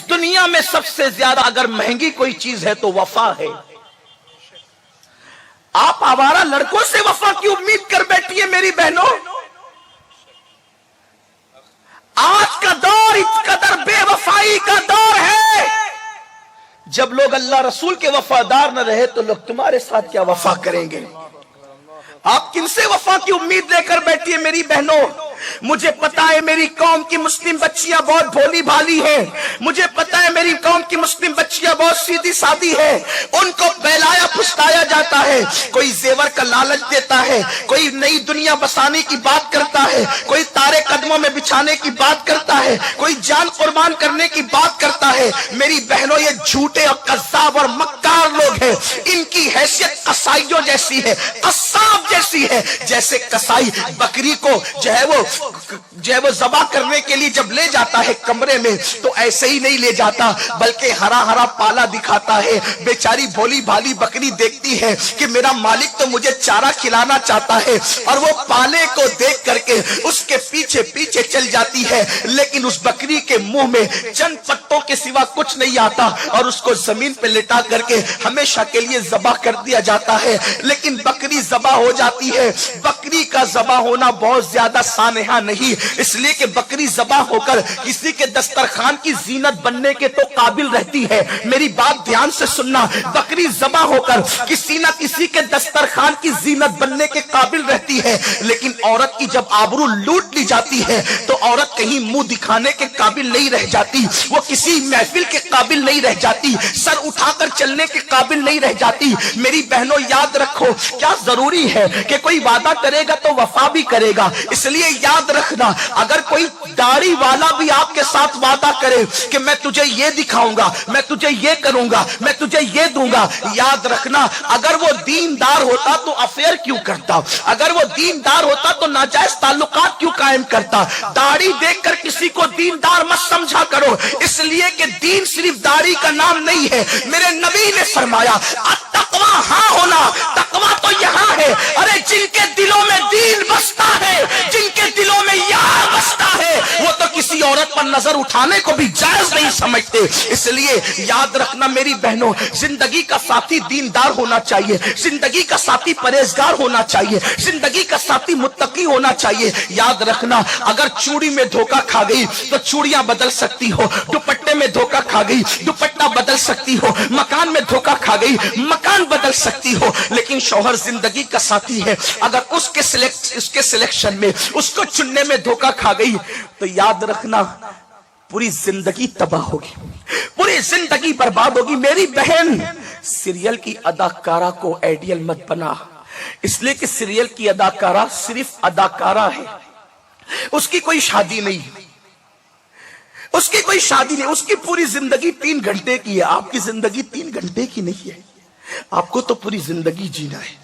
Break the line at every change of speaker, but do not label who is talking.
दुनिया में सबसे ज्यादा अगर महंगी कोई चीज है तो वफा है। आप आवारा लड़कों से वफा की उम्मीद कर बैठी है मेरी बहनों। आज का दौर इस कदर बेवफाई का दौर है, जब लोग अल्लाह रसूल के वफादार न रहे तो लोग तुम्हारे साथ क्या वफा करेंगे। आप किनसे वफा की उम्मीद लेकर बैठी है मेरी बहनों। मुझे पता है मेरी कौम की मुस्लिम बच्चियां बहुत भोली भाली हैं। मुझे पता है मेरी कौम की मुस्लिम बच्चियां बहुत सीधी सादी है। उनको बहलाया फुसलाया जाता है, कोई जेवर का लालच देता है, कोई नई दुनिया बसाने की बात करता है, कोई तारे कदमों में बिछाने की बात करता है, कोई जान कुर्बान करने की बात करता है। मेरी बहनों ये झूठे और कज़्ज़ाब और मक्कार लोग हैं। इनकी हैसियत कसाइयों जैसी है, कसाब जैसी है। जैसे कसाई बकरी को जो है वो ज़बा करने के लिए जब ले जाता है कमरे में, तो ऐसे ही नहीं ले जाता, बल्कि हरा हरा पाला दिखाता है। बेचारी भोली भाली बकरी देखती है कि मेरा मालिक तो मुझे चारा खिलाना चाहता है, और वो पाले को देख करके उसके पीछे पीछे चल जाती है। लेकिन उस बकरी के मुंह में चंद पत्तों के सिवा कुछ नहीं आता, और उसको जमीन पे लिटा करके हमेशा के लिए ज़बा कर दिया जाता है। लेकिन बकरी ज़बा हो जाती है। बकरी का ज़बा होना बहुत ज्यादा सानेहा नहीं, इसलिए कि बकरी ज़बा होकर किसी के दस्तरखान की जीनत बनने के तो काबिल रहती है। मेरी बात ध्यान से सुनना, बकरी ज़बा होकर किसी न किसी के दस्तरखान की जीनत बनने के काबिल रहती है। लेकिन औरत की जब आबरू लूट ली जाती है तो औरत कहीं मुंह दिखाने के काबिल नहीं रह जाती, वो किसी महफिल के काबिल नहीं रह जाती, सर उठाकर चलने के काबिल नहीं रह जाती। मेरी बहनों याद रखो, क्या जरूरी है कि कोई वादा करेगा तो वफा भी करेगा। इसलिए याद रखना, अगर कोई दाढ़ी वाला भी आपके साथ वादा करे कि मैं तुझे ये दिखाऊंगा, मैं तुझे ये करूंगा, मैं तुझे ये दूंगा, याद रखना अगर वो दीनदार होता तो अफेयर क्यों करता, अगर वो दीनदार होता तो नाजायज ताल्लुकात क्यों कायम करता। दाढ़ी देखकर किसी को दीनदार मत समझा करो, इसलिए कि दीन सिर्फ दाढ़ी का नाम नहीं है। मेरे नबी ने फरमाया तकवा हाँ होना, तकवा तो यहाँ है। अरे जिनके दिलों में दीन बसता है, जिनके दिलों में यार बसता है, वो तो किसी औरत पर नजर उठाने को भी जायज नहीं समझते। इसलिए याद रखना मेरी बहनों, जिंदगी का साथी दीनदार होना चाहिए, जिंदगी का साथी परहेजगार होना चाहिए, जिंदगी का साथी मुत्तकी होना चाहिए। याद रखना, अगर चूड़ी में धोखा खा गई तो चूड़ियां बदल सकती हो, दुपट्टे में धोखा खा गई दुपट्टा बदल सकती हो, मकान में धोखा खा गई मकान बदल सकती हो। लेकिन शौहर जिंदगी का साथी है, अगर उसके सिलेक्शन में, उसको चुनने में धोखा खा गई तो याद रखना पूरी जिंदगी तबाह होगी, पूरी जिंदगी बर्बाद होगी। मेरी बहन, सीरियल की अदाकारा को आइडियल मत बना, इसलिए कि सीरियल की अदाकारा सिर्फ अदाकारा है, उसकी कोई शादी नहीं, उसकी कोई शादी नहीं, उसकी पूरी जिंदगी 3 घंटे की है। आपकी जिंदगी 3 घंटे की नहीं है, आपको तो पूरी जिंदगी जीना है।